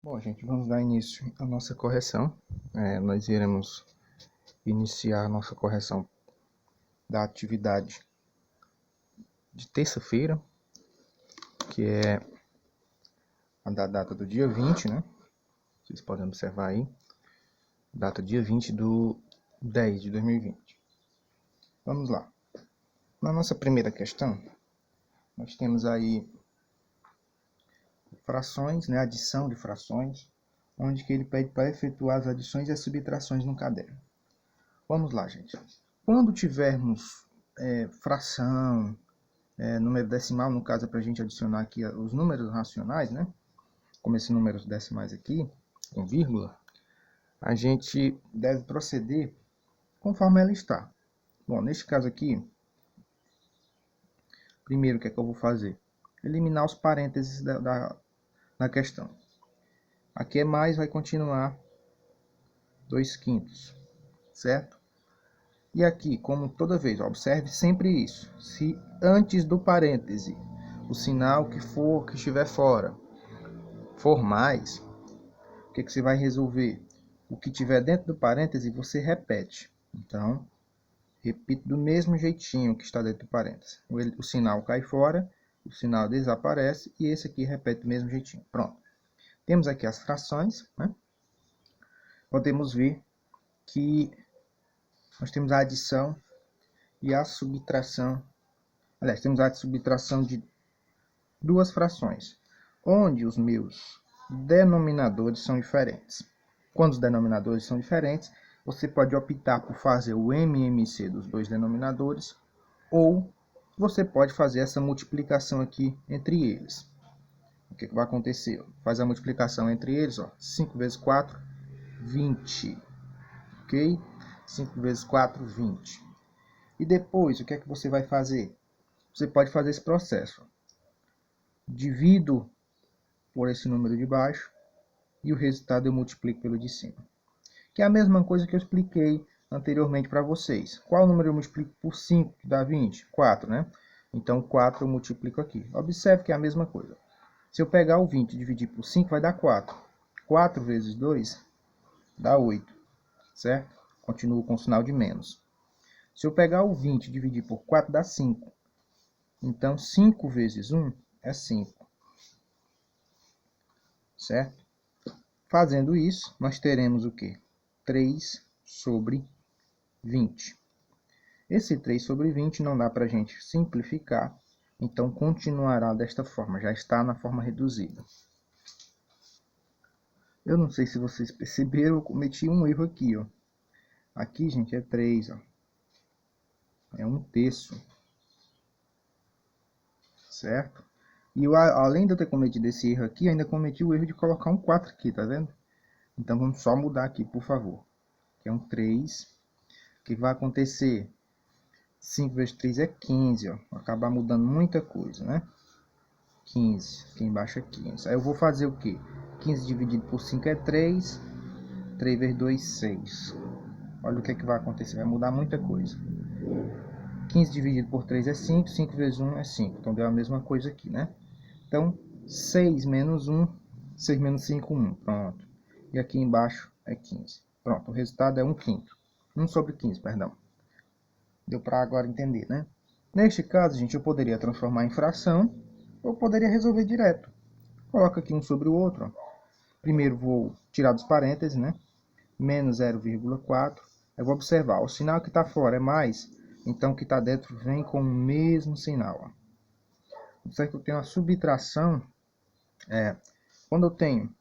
Bom, gente, vamos dar início à nossa correção. Nós iremos iniciar a nossa correção da atividade de terça-feira, que é a da data do dia 20, né? Vocês podem observar aí, data dia 20 do 10 de 2020. Vamos lá. Na nossa primeira questão, nós temos aí frações, né? Adição de frações, onde que ele pede para efetuar as adições e as subtrações no caderno. Vamos lá, gente. Quando tivermos fração, número decimal, no caso é para a gente adicionar aqui os números racionais, né? Como esses números decimais aqui, com vírgula, a gente deve proceder conforme ela está. Bom, neste caso aqui, primeiro o que é que eu vou fazer? Eliminar os parênteses da questão. Aqui é mais, vai continuar 2/5, certo? E aqui, como toda vez, observe sempre isso. Se antes do parêntese, o sinal que estiver fora, for mais, o que você vai resolver? O que tiver dentro do parêntese, você repete. Então, repito do mesmo jeitinho que está dentro do parêntese. O sinal cai fora, o sinal desaparece e esse aqui repete do mesmo jeitinho. Pronto. Temos aqui as frações, né? Podemos ver que nós temos a adição e a subtração. Aliás, temos a subtração de duas frações, onde os meus denominadores são diferentes. Quando os denominadores são diferentes, você pode optar por fazer o MMC dos dois denominadores, ou você pode fazer essa multiplicação aqui entre eles. O que vai acontecer? Faz a multiplicação entre eles, ó, 5 vezes 4, 20. Ok? 5 vezes 4, 20. E depois, o que é que você vai fazer? Você pode fazer esse processo. Divido por esse número de baixo e o resultado eu multiplico pelo de cima. Que é a mesma coisa que eu expliquei anteriormente para vocês. Qual número eu multiplico por 5 que dá 20? 4, né? Então 4 eu multiplico aqui. Observe que é a mesma coisa. Se eu pegar o 20 e dividir por 5 vai dar 4. 4 vezes 2 dá 8, certo? Continuo com o sinal de menos. Se eu pegar o 20 e dividir por 4 dá 5. Então 5 vezes 1 é 5. Certo? Fazendo isso, nós teremos o quê? 3 sobre 20. Esse 3 sobre 20 não dá para a gente simplificar, então continuará desta forma, já está na forma reduzida. Eu não sei se vocês perceberam, eu cometi um erro aqui, ó. Aqui, gente, é 3, ó. É 1/3, certo? E eu, além de eu ter cometido esse erro aqui, ainda cometi o erro de colocar um 4 aqui, tá vendo? Então vamos só mudar aqui, por favor. Que é um 3. O que vai acontecer? 5 vezes 3 é 15, ó. Vai acabar mudando muita coisa, né? 15. Aqui embaixo é 15. Aí eu vou fazer o quê? 15 dividido por 5 é 3. 3 vezes 2, 6. Olha o que é que vai acontecer. Vai mudar muita coisa. 15 dividido por 3 é 5. 5 vezes 1 é 5. Então deu a mesma coisa aqui, né? Então, 6 menos 1. 6 menos 5, 1. Pronto. E aqui embaixo é 15. Pronto. O resultado é 1/5. 1 sobre 15, perdão. Deu para agora entender, né? Neste caso, gente, eu poderia transformar em fração ou poderia resolver direto. Coloca aqui um sobre o outro. Ó. Primeiro vou tirar dos parênteses, né? Menos 0,4. Eu vou observar, o sinal que está fora é mais, então o que está dentro vem com o mesmo sinal. Ó. Observe que eu tenho uma subtração. Quando eu tenho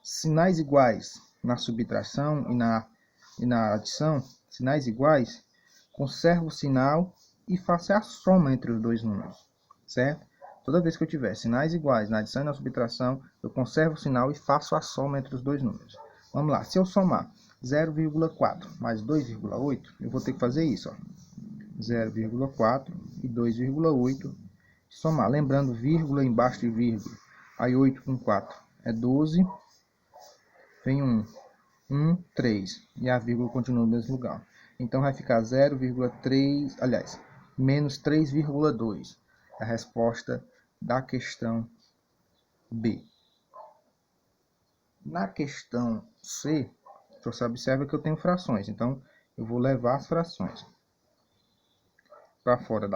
sinais iguais na subtração e na adição, sinais iguais, conservo o sinal e faço a soma entre os dois números, certo? Toda vez que eu tiver sinais iguais na adição e na subtração, eu conservo o sinal e faço a soma entre os dois números. Vamos lá, se eu somar 0,4 mais 2,8, eu vou ter que fazer isso, ó. 0,4 e 2,8, somar, lembrando vírgula embaixo de vírgula, aí 8 com 4 é 12, vem 1, 3, e a vírgula continua no mesmo lugar. Então vai ficar 0,3, aliás, menos 3,2. É a resposta da questão B. Na questão C, você observa que eu tenho frações, então eu vou levar as frações para fora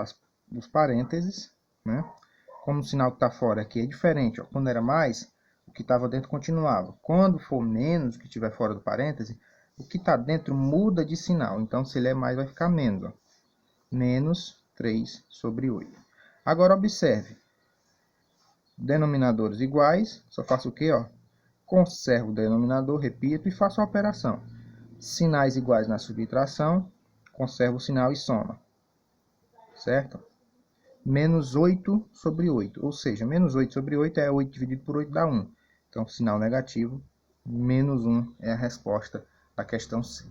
dos parênteses, né? Como o sinal que está fora aqui é diferente, ó. Quando era mais, o que estava dentro continuava. Quando for menos, o que estiver fora do parêntese, o que está dentro muda de sinal. Então, se ele é mais, vai ficar menos, ó. Menos 3 sobre 8. Agora, observe. Denominadores iguais, só faço o quê? Ó? Conservo o denominador, repito e faço a operação. Sinais iguais na subtração, conservo o sinal e soma. Certo? Menos 8 sobre 8, ou seja, menos 8 sobre 8 é 8 dividido por 8 dá 1. Então, sinal negativo, menos 1 é a resposta da questão C.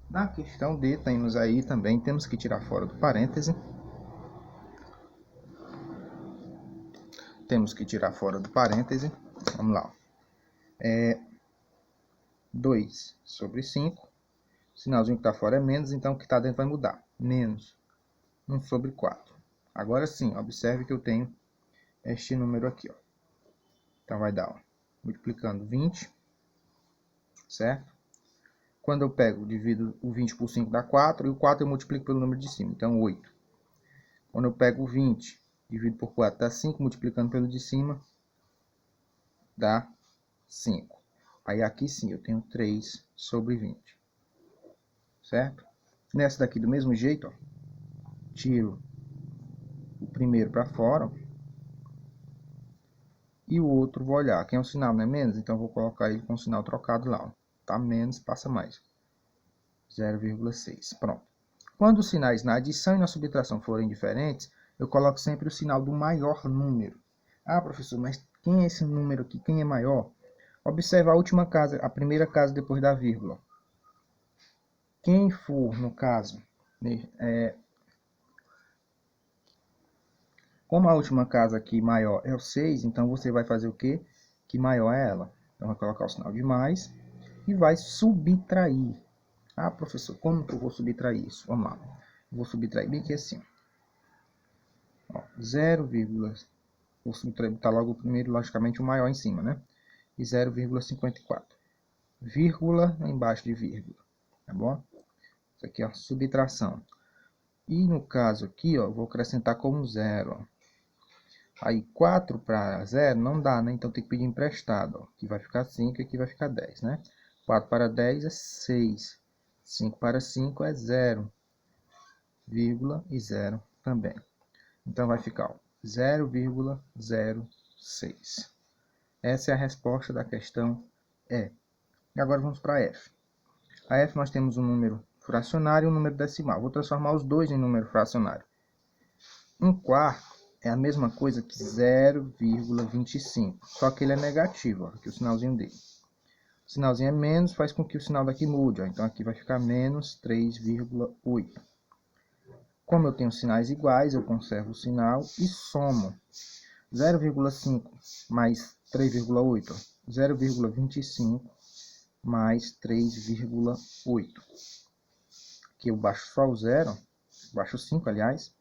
Na questão D, temos aí também, temos que tirar fora do parêntese. Temos que tirar fora do parêntese. Vamos lá. 2 sobre 5. O sinalzinho que está fora é menos, então o que está dentro vai mudar. Menos 1 sobre 4. Agora sim, observe que eu tenho este número aqui, ó. Então vai dar, ó, multiplicando 20, certo? Quando eu pego, divido o 20 por 5 dá 4, e o 4 eu multiplico pelo número de cima, então 8. Quando eu pego o 20, divido por 4 dá 5, multiplicando pelo de cima, dá 5. Aí aqui sim eu tenho 3 sobre 20, certo? Nessa daqui do mesmo jeito, ó, tiro o primeiro para fora, e o outro vou olhar. Aqui é um sinal, não é menos? Então, eu vou colocar ele com o sinal trocado lá. Ó. Tá menos, passa mais. 0,6. Pronto. Quando os sinais na adição e na subtração forem diferentes, eu coloco sempre o sinal do maior número. Ah, professor, mas quem é esse número aqui? Quem é maior? Observe a última casa, a primeira casa depois da vírgula. Quem for, no caso, como a última casa aqui maior é o 6, então você vai fazer o quê? Que maior é ela. Então, vai colocar o sinal de mais e vai subtrair. Ah, professor, como que eu vou subtrair isso? Vamos lá. Eu vou subtrair bem aqui assim. Ó, 0, vou subtrair, tá logo o primeiro, logicamente, o maior em cima, né? E 0,54. Vírgula embaixo de vírgula. Tá bom? Isso aqui, ó, subtração. E no caso aqui, ó, vou acrescentar como 0, ó. Aí 4 para 0 não dá, né? Então tem que pedir emprestado. Ó. Aqui vai ficar 5 e aqui vai ficar 10, né? 4 para 10 é 6. 5 para 5 é 0. Vírgula e 0 também. Então vai ficar 0,06. Essa é a resposta da questão E. E agora vamos para a F. A F nós temos um número fracionário e um número decimal. Vou transformar os dois em número fracionário. 1/4 é a mesma coisa que 0,25, só que ele é negativo, ó, aqui o sinalzinho dele. O sinalzinho é menos, faz com que o sinal daqui mude, ó, então aqui vai ficar menos 3,8. Como eu tenho sinais iguais, eu conservo o sinal e somo. 0,5 mais 3,8, 0,25 mais 3,8. Aqui eu baixo só o 0, baixo 5, aliás,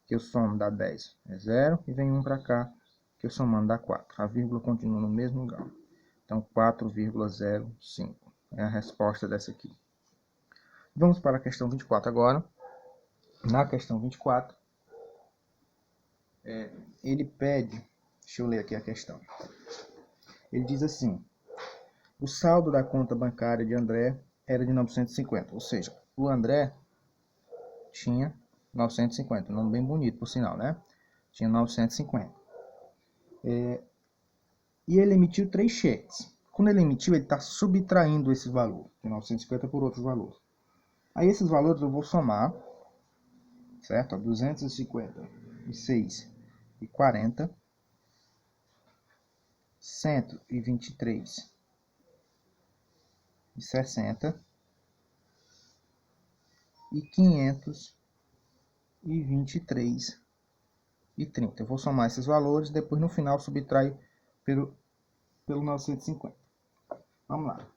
que eu somo dá 10, é 0, e vem 1 para cá, que eu somando dá 4. A vírgula continua no mesmo lugar. Então, 4,05 é a resposta dessa aqui. Vamos para a questão 24 agora. Na questão 24, ele pede, deixa eu ler aqui a questão. Ele diz assim, o saldo da conta bancária de André era de 950, ou seja, o André tinha 950, um nome bem bonito por sinal, né? Tinha 950. E ele emitiu 3 cheques. Quando ele emitiu, ele está subtraindo esse valor, de 950 por outros valores. Aí esses valores eu vou somar, certo? 256 e 40, 123 e 60 e 523 e 30. Eu vou somar esses valores, depois no final subtraio pelo 950. Vamos lá.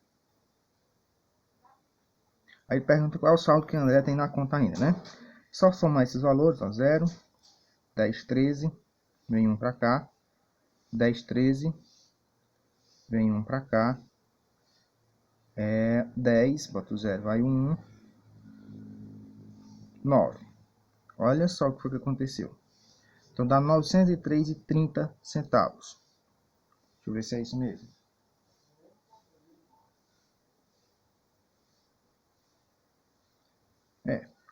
Aí pergunta qual é o saldo que o André tem na conta ainda, né? Só somar esses valores, ó, 0, 10, 13, vem 1 para cá, 10, 13, vem 1 para cá, 10, bota o 0, vai 1, 9. Olha só o que foi que aconteceu. Então dá 903,30 centavos. Deixa eu ver se é isso mesmo.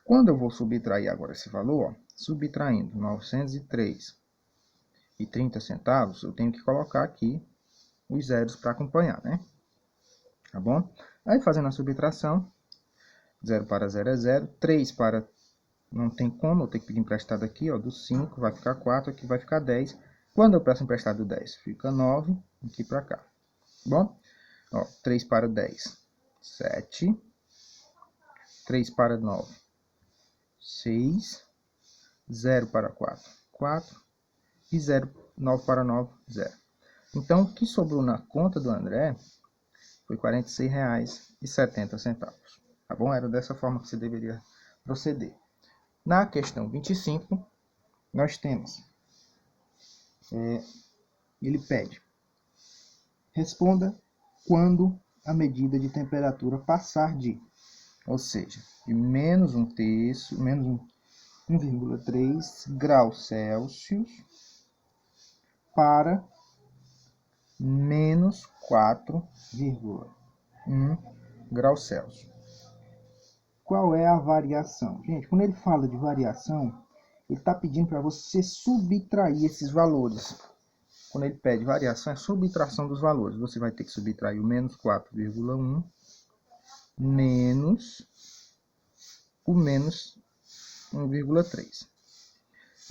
Quando eu vou subtrair agora esse valor, ó, subtraindo 903,30 centavos, eu tenho que colocar aqui os zeros para acompanhar, né? Tá bom? Aí fazendo a subtração, 0 para 0 é 0, 3 para... não tem como, eu tenho que pedir emprestado aqui, ó, do 5 vai ficar 4, aqui vai ficar 10. Quando eu peço emprestado 10, fica 9, aqui para cá. Tá bom? Ó, 3 para 10, 7. 3 para 9, 6. 0 para 4, 4. E 0, 9 para 9, 0. Então, o que sobrou na conta do André foi R$ 46,70. Tá bom? Era dessa forma que você deveria proceder. Na questão 25, nós temos... ele pede: responda quando a medida de temperatura passar de... ou seja, de menos 1/3, menos 1,3 graus Celsius para menos 4,1 graus Celsius. Qual é a variação? Gente, quando ele fala de variação, ele está pedindo para você subtrair esses valores. Quando ele pede variação, é subtração dos valores. Você vai ter que subtrair o menos 4,1 menos o menos 1,3.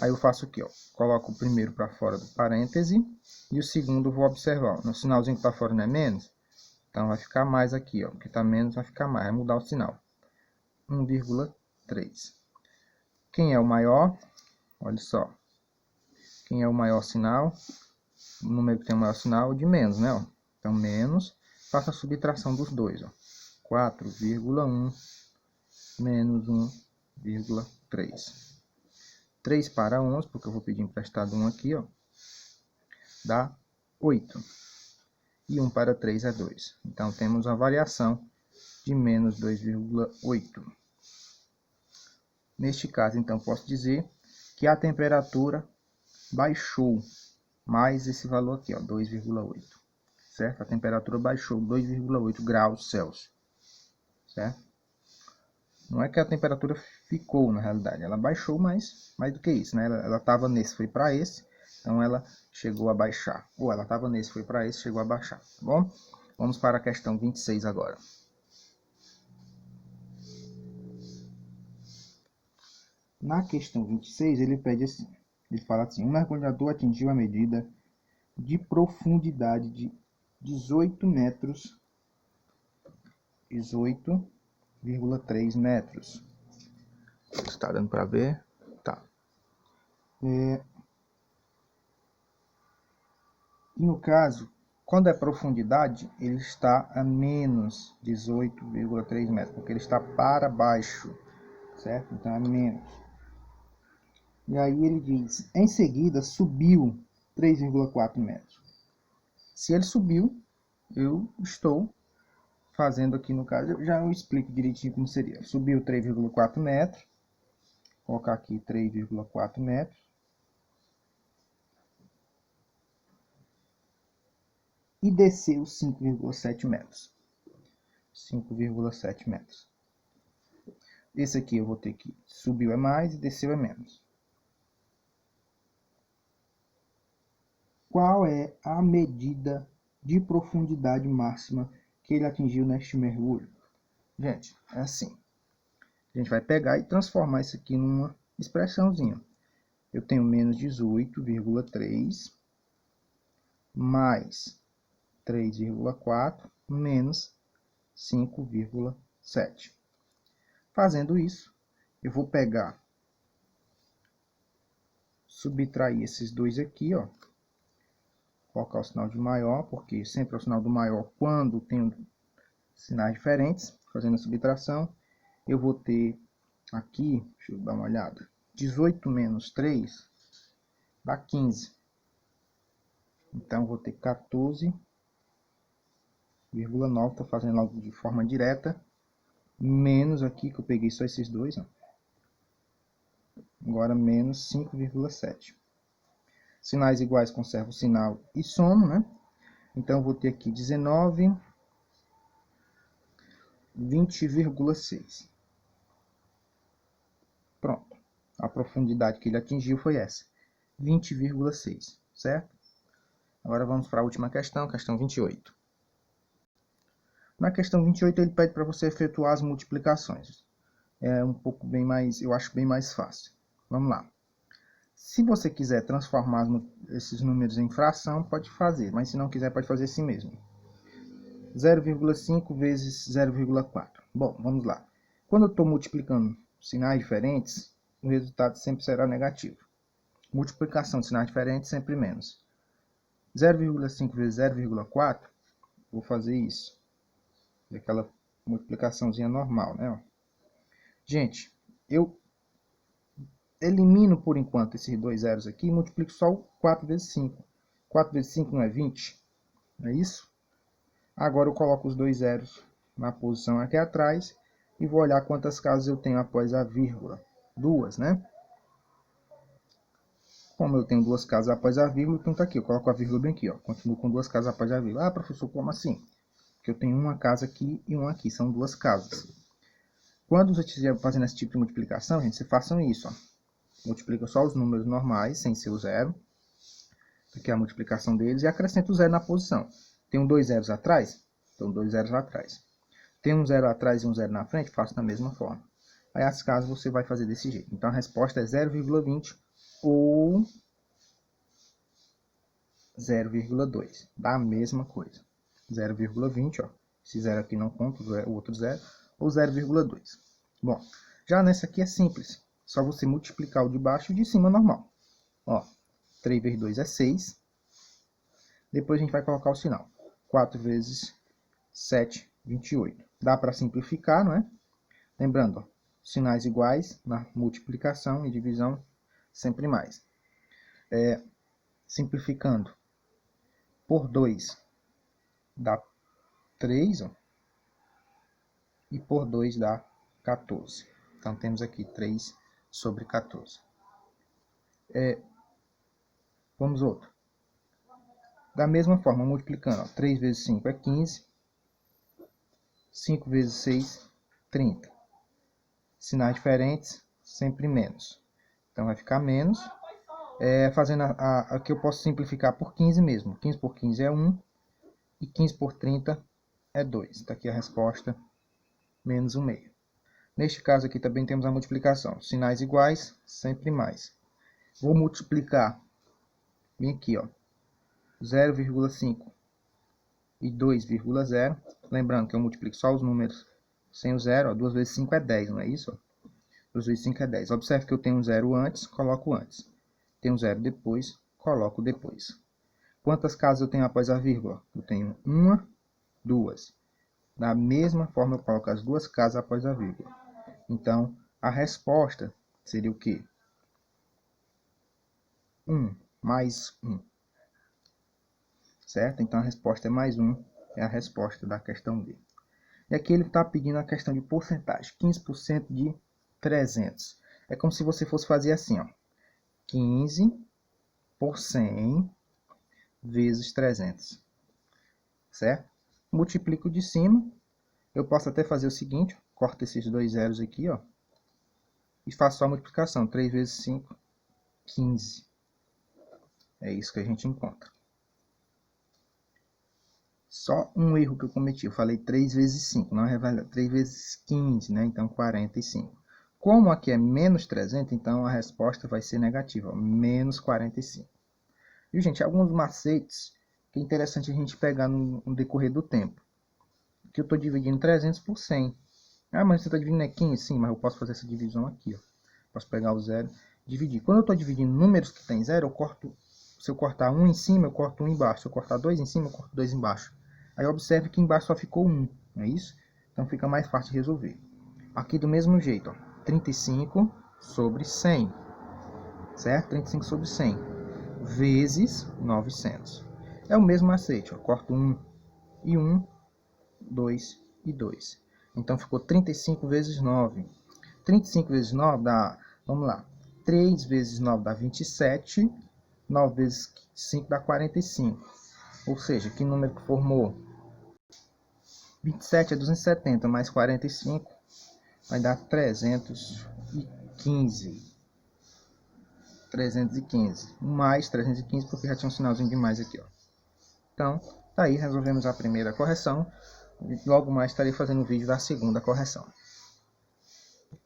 Aí eu faço aqui, ó, coloco o primeiro para fora do parêntese e o segundo vou observar. No sinalzinho que está fora não é menos, então vai ficar mais aqui, ó, porque está menos vai ficar mais, vai mudar o sinal. 1,3. Quem é o maior? Olha só. Quem é o maior sinal? O número que tem o maior sinal de menos, né? Ó. Então, menos, faço a subtração dos dois, ó. 4,1 menos 1,3. 3 para 11, porque eu vou pedir emprestado 1 aqui, ó, dá 8. E 1 para 3 é 2. Então, temos a variação de menos 2,8. Neste caso, então, posso dizer que a temperatura baixou mais esse valor aqui, ó, 2,8. Certo? A temperatura baixou 2,8 graus Celsius. Certo? Não é que a temperatura ficou, na realidade, ela baixou mais do que isso, né? Ela estava nesse, foi para esse, então ela chegou a baixar. Ou ela estava nesse, foi para esse, chegou a baixar, tá bom? Vamos para a questão 26 agora. Na questão 26, ele pede assim, ele fala assim: um mergulhador atingiu a medida de profundidade de 18 metros, 18,3 metros. Está dando para ver? Tá. E no caso, quando é profundidade, ele está a menos 18,3 metros, porque ele está para baixo, certo? Então é menos. E aí ele diz, em seguida subiu 3,4 metros. Se ele subiu, eu estou fazendo aqui no caso, eu já explico direitinho como seria. Subiu 3,4 metros, vou colocar aqui 3,4 metros. E desceu 5,7 metros. 5,7 metros. Esse aqui eu vou ter que subiu é mais e desceu é menos. Qual é a medida de profundidade máxima que ele atingiu neste mergulho? Gente, é assim. A gente vai pegar e transformar isso aqui numa expressãozinha. Eu tenho menos 18,3 mais 3,4 menos 5,7. Fazendo isso, eu vou pegar, subtrair esses dois aqui, ó. Colocar o sinal de maior, porque sempre é o sinal do maior quando tem sinais diferentes. Fazendo a subtração, eu vou ter aqui, deixa eu dar uma olhada, 18 menos 3 dá 15. Então, vou ter 14 5,9, estou fazendo logo de forma direta, menos aqui, que eu peguei só esses dois, ó. Agora menos 5,7. Sinais iguais, conservo o sinal e somo, né? Então, eu vou ter aqui 19, 20,6. Pronto. A profundidade que ele atingiu foi essa, 20,6, certo? Agora vamos para a última questão 28. Na questão 28, ele pede para você efetuar as multiplicações. É um pouco bem mais, eu acho bem mais fácil. Vamos lá. Se você quiser transformar esses números em fração, pode fazer, mas se não quiser, pode fazer assim mesmo. 0,5 vezes 0,4. Bom, vamos lá. Quando eu estou multiplicando sinais diferentes, o resultado sempre será negativo. Multiplicação de sinais diferentes, sempre menos. 0,5 vezes 0,4, vou fazer isso. Aquela multiplicaçãozinha normal, né? Gente, eu elimino por enquanto esses dois zeros aqui e multiplico só o 4 vezes 5. 4 vezes 5 não é 20? Não é isso? Agora eu coloco os dois zeros na posição aqui atrás e vou olhar quantas casas eu tenho após a vírgula. Duas, né? Como eu tenho duas casas após a vírgula, então tá aqui, eu coloco a vírgula bem aqui, ó. Continuo com duas casas após a vírgula. Ah, professor, como assim? Porque eu tenho uma casa aqui e uma aqui, são duas casas. Quando você estiver fazendo esse tipo de multiplicação, gente, você façam isso, ó. Multiplica só os números normais, sem ser o zero. Aqui é a multiplicação deles, e acrescenta o zero na posição. Tem dois zeros atrás? Então, dois zeros atrás. Tem um zero atrás e um zero na frente? Faço da mesma forma. Aí, as casas você vai fazer desse jeito. Então, a resposta é 0,20 ou 0,2. Da mesma coisa. 0,20, ó. Esse zero aqui não conta, o outro zero. Ou 0,2. Bom, já nessa aqui é simples. Só você multiplicar o de baixo e o de cima normal. Ó, 3 vezes 2 é 6. Depois a gente vai colocar o sinal. 4 vezes 7, 28. Dá para simplificar, não é? Lembrando, ó, sinais iguais na multiplicação e divisão, sempre mais. Simplificando, por 2 dá 3, ó, e por 2 dá 14. Então, temos aqui 3 sobre 14. Vamos outro. Da mesma forma, multiplicando, ó, 3 vezes 5 é 15. 5 vezes 6, 30. Sinais diferentes, sempre menos. Então, vai ficar menos. Fazendo aqui eu posso simplificar por 15 mesmo. 15 por 15 é 1. E 15 por 30 é 2. Está aqui a resposta, menos 1/2. Neste caso aqui também temos a multiplicação. Sinais iguais, sempre mais. Vou multiplicar bem aqui, ó, 0,5 e 2,0. Lembrando que eu multiplico só os números sem o zero. Ó, 2 vezes 5 é 10, não é isso? 2 vezes 5 é 10. Observe que eu tenho um zero antes, coloco antes. Tenho um zero depois, coloco depois. Quantas casas eu tenho após a vírgula? Eu tenho uma, duas. Da mesma forma, eu coloco as duas casas após a vírgula. Então, a resposta seria o quê? 1 mais 1. Certo? Então, a resposta é mais 1. É a resposta da questão D. E aqui ele está pedindo a questão de porcentagem. 15% de 300. É como se você fosse fazer assim, ó. 15 por 100 vezes 300. Certo? Multiplico de cima. Eu posso até fazer o seguinte. Corto esses dois zeros aqui, ó. E faço só a multiplicação. 3 vezes 5, 15. É isso que a gente encontra. Só um erro que eu cometi. Eu falei 3 vezes 5. Não é 3 vezes 15, né? Então, 45. Como aqui é menos 300, então a resposta vai ser negativa. Ó, menos 45. E, gente, alguns macetes que é interessante a gente pegar no decorrer do tempo. Que eu estou dividindo 300 por 100. Ah, mas você está dividindo é 15? Sim, mas eu posso fazer essa divisão aqui, ó. Posso pegar o zero e dividir. Quando eu estou dividindo números que tem zero, eu corto. Se eu cortar um em cima, eu corto um embaixo. Se eu cortar dois em cima, eu corto dois embaixo. Aí observe que embaixo só ficou 1, não é isso? Então fica mais fácil de resolver. Aqui do mesmo jeito, ó, 35 sobre 100, certo? 35 sobre 100 vezes 900. É o mesmo macete, ó, corto 1 e 1 2 e 2. Então ficou 35 vezes 9. 35 vezes 9 dá, vamos lá, 3 vezes 9 dá 27, 9 vezes 5 dá 45. Ou seja, que número que formou? 27 é 270, mais 45 vai dar 315. 315. Mais 315 porque já tinha um sinalzinho de mais aqui, ó. Então, tá aí, resolvemos a primeira correção. Logo mais estarei fazendo o vídeo da segunda correção.